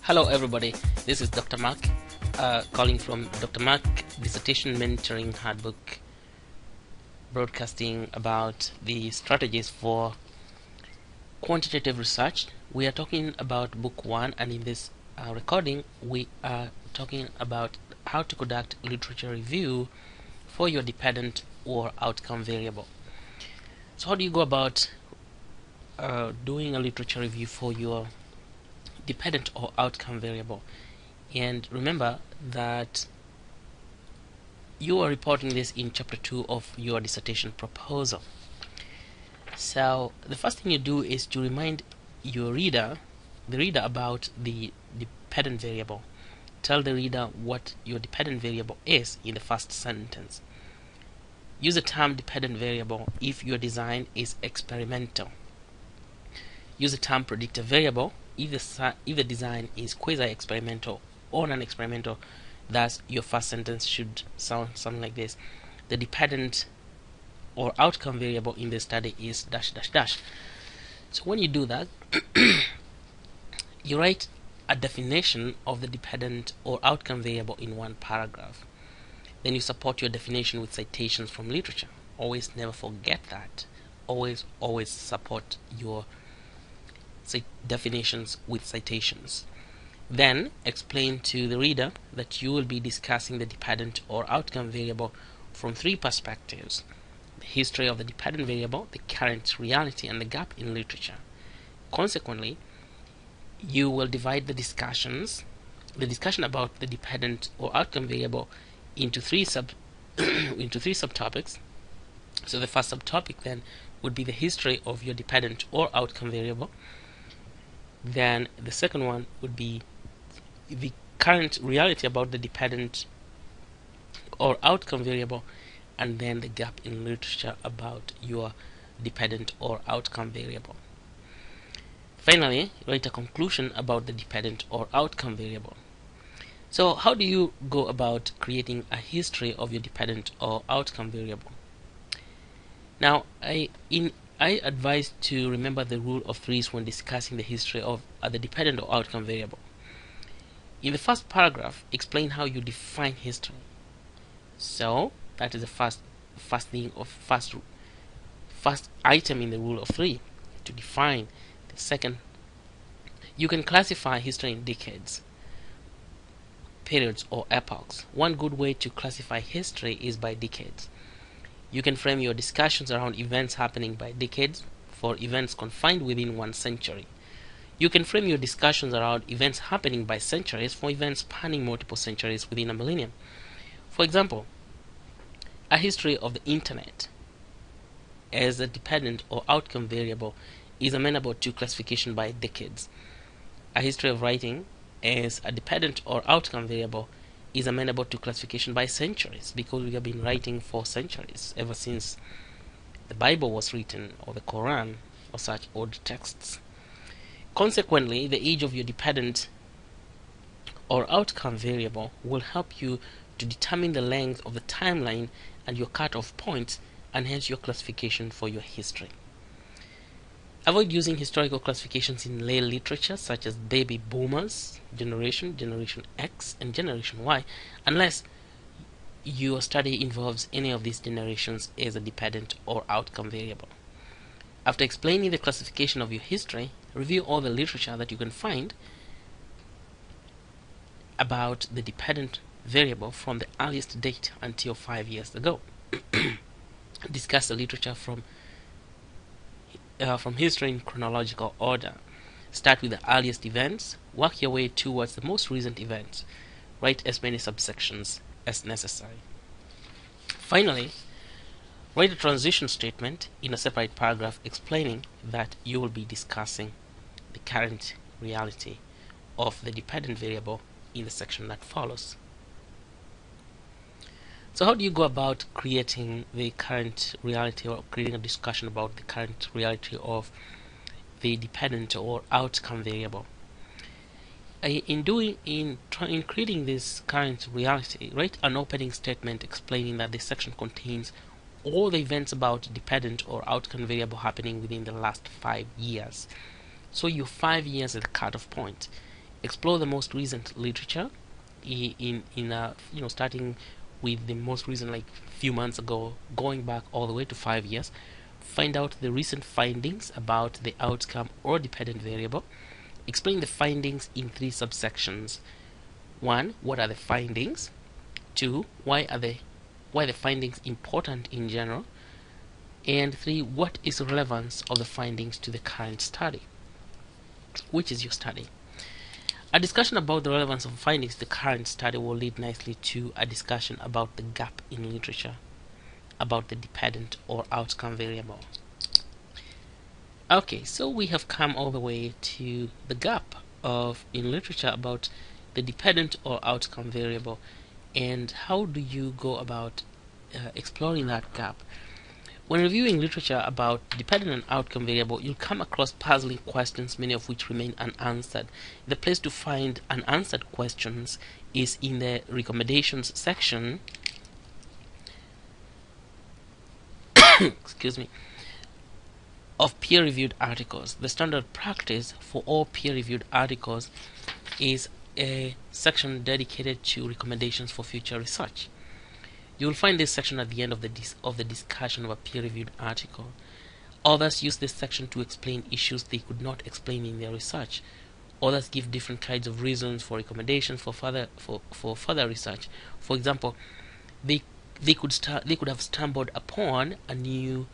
Hello everybody, this is Dr. Mark calling from Dr. Mark Dissertation Mentoring Handbook, broadcasting about the strategies for quantitative research. We are talking about book 1, and in this recording we are talking about how to conduct literature review for your dependent or outcome variable. So how do you go about doing a literature review for your dependent or outcome variable? And remember that you are reporting this in chapter 2 of your dissertation proposal. So the first thing you do is to remind your reader, about the dependent variable. Tell the reader what your dependent variable is in the first sentence. Use the term dependent variable if your design is experimental. Use the term predictor variable if the design is quasi-experimental or non-experimental. Thus, your first sentence should sound something like this: the dependent or outcome variable in the study is dash dash dash. So when you do that, you write a definition of the dependent or outcome variable in one paragraph. Then you support your definition with citations from literature. Always never forget that. Always support your definitions with citations. Then explain to the reader that you will be discussing the dependent or outcome variable from 3 perspectives: the history of the dependent variable, the current reality, and the gap in literature. Consequently, you will divide the discussion about the dependent or outcome variable into 3 subtopics. So the first subtopic then would be the history of your dependent or outcome variable. Then the second one would be the current reality about the dependent or outcome variable, and then the gap in literature about your dependent or outcome variable. Finally, write a conclusion about the dependent or outcome variable. So how do you go about creating a history of your dependent or outcome variable? Now, I advise to remember the rule of 3s when discussing the history of the dependent or outcome variable. In the first paragraph, explain how you define history. So that is the first item in the rule of 3, to define. The second, you can classify history in decades, periods, or epochs. One good way to classify history is by decades. You can frame your discussions around events happening by decades for events confined within 1 century. You can frame your discussions around events happening by centuries for events spanning multiple centuries within a millennium. For example, a history of the internet as a dependent or outcome variable is amenable to classification by decades. A history of writing as a dependent or outcome variable is amenable to classification by centuries, because we have been writing for centuries, ever since the Bible was written, or the Quran, or such old texts. Consequently, the age of your dependent or outcome variable will help you to determine the length of the timeline and your cutoff points, and hence your classification for your history. Avoid using historical classifications in lay literature such as baby boomers, Generation X, and Generation Y, unless your study involves any of these generations as a dependent or outcome variable. After explaining the classification of your history, review all the literature that you can find about the dependent variable from the earliest date until 5 years ago. Discuss the literature from history in chronological order. Start with the earliest events, work your way towards the most recent events. Write as many subsections as necessary. Finally, write a transition statement in a separate paragraph explaining that you will be discussing the current reality of the dependent variable in the section that follows. So how do you go about creating the current reality, or creating a discussion about the current reality of the dependent or outcome variable? In creating this current reality, write an opening statement explaining that this section contains all the events about dependent or outcome variable happening within the last 5 years. So your 5 years is the cutoff point. Explore the most recent literature starting with the most recent, like few months ago, going back all the way to 5 years. Find out the recent findings about the outcome or dependent variable. Explain the findings in 3 subsections. 1. What are the findings? 2. Why the findings important in general? And 3. What is the relevance of the findings to the current study? Which is your study? A discussion about the relevance of findings to the current study will lead nicely to a discussion about the gap in literature, about the dependent or outcome variable. Okay, so we have come all the way to the gap in literature about the dependent or outcome variable, and how do you go about exploring that gap? When reviewing literature about dependent and outcome variable, you'll come across puzzling questions, many of which remain unanswered. The place to find unanswered questions is in the recommendations section excuse me, of peer-reviewed articles. The standard practice for all peer-reviewed articles is a section dedicated to recommendations for future research. You will find this section at the end of the discussion of a peer-reviewed article. Others use this section to explain issues they could not explain in their research. Others give different kinds of reasons for recommendations for further research. For example, they could have stumbled upon a new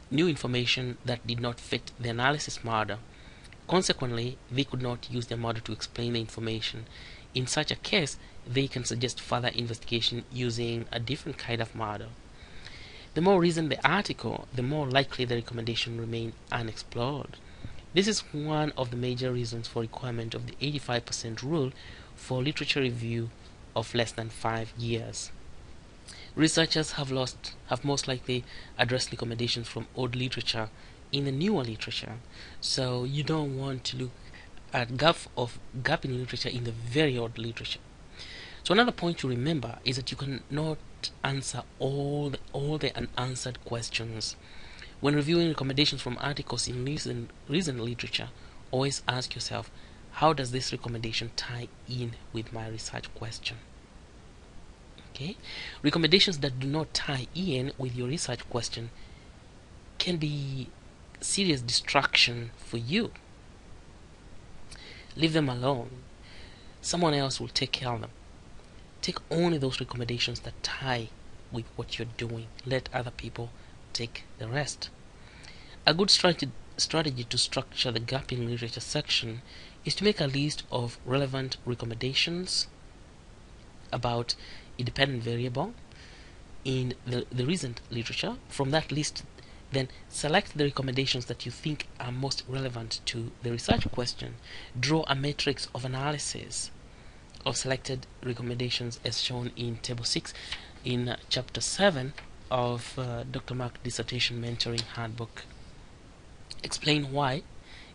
information that did not fit the analysis model. Consequently, they could not use their model to explain the information. In such a case, they can suggest further investigation using a different kind of model. The more reasoned the article, the more likely the recommendation remain unexplored. This is one of the major reasons for requirement of the 85% rule for literature review of less than 5 years. Researchers have most likely addressed recommendations from old literature in the newer literature, so you don't want to look at gap in literature in the very old literature. So another point to remember is that you cannot answer all the unanswered questions. When reviewing recommendations from articles in recent literature, always ask yourself, how does this recommendation tie in with my research question? Okay? Recommendations that do not tie in with your research question can be serious distraction for you. Leave them alone. Someone else will take care of them. Take only those recommendations that tie with what you're doing. Let other people take the rest. A good strategy to structure the gap in literature section is to make a list of relevant recommendations about a dependent variable in the recent literature. From that list, then select the recommendations that you think are most relevant to the research question. Draw a matrix of analysis of selected recommendations as shown in Table 6 in Chapter 7 of Dr. Mark Dissertation Mentoring Handbook. Explain why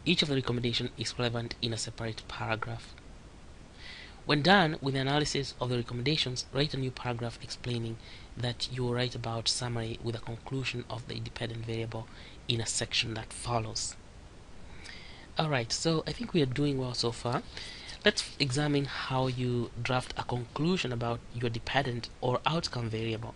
each of the recommendations is relevant in a separate paragraph. When done with the analysis of the recommendations, write a new paragraph explaining that you will write about summary with a conclusion of the dependent variable in a section that follows. Alright, so I think we are doing well so far. Let's examine how you draft a conclusion about your dependent or outcome variable.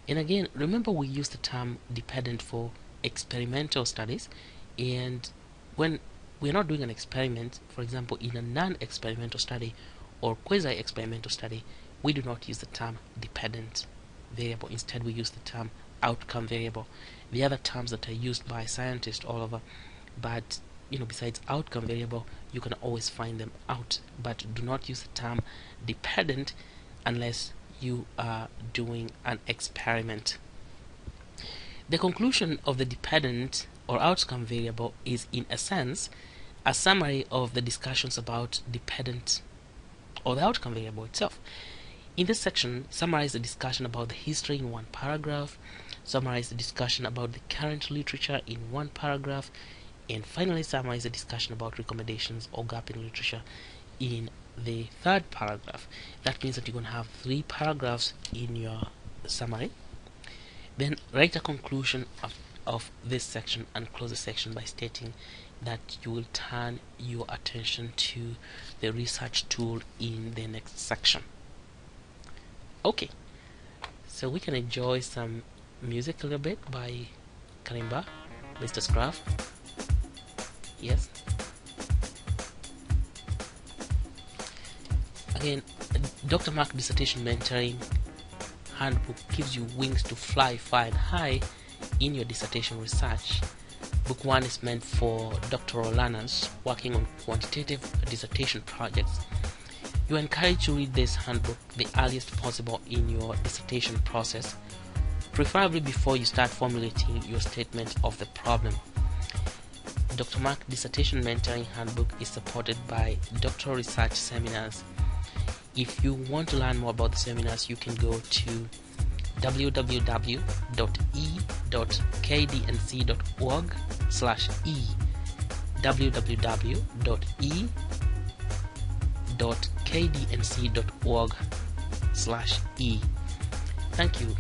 And again, remember we use the term dependent for experimental studies, and when we're not doing an experiment, for example, in a non-experimental study or quasi-experimental study, we do not use the term dependent variable. Instead, we use the term outcome variable. The other terms that are used by scientists all over, but besides outcome variable, you can always find them out, but do not use the term dependent unless you are doing an experiment. The conclusion of the dependent or outcome variable is, in a sense, a summary of the discussions about dependent or the outcome variable itself. In this section, summarize the discussion about the history in one paragraph, summarize the discussion about the current literature in one paragraph, and finally summarize the discussion about recommendations or gap in literature in the third paragraph. That means that you're going to have 3 paragraphs in your summary. Then write a conclusion of this section and close the section by stating that you will turn your attention to the research tool in the next section. Okay, so we can enjoy some music a little bit by Kalimba, Mr. Scruff. Yes. Again, Dr. Mark Dissertation Mentoring Handbook gives you wings to fly far and high in your dissertation research. Book 1 is meant for doctoral learners working on quantitative dissertation projects. You are encouraged to read this handbook the earliest possible in your dissertation process, preferably before you start formulating your statement of the problem. Dr. Mark Dissertation Mentoring Handbook is supported by doctoral research seminars. If you want to learn more about the seminars, you can go to www.e.kdnc.org/e www.e.kdnc.org/e. Thank you.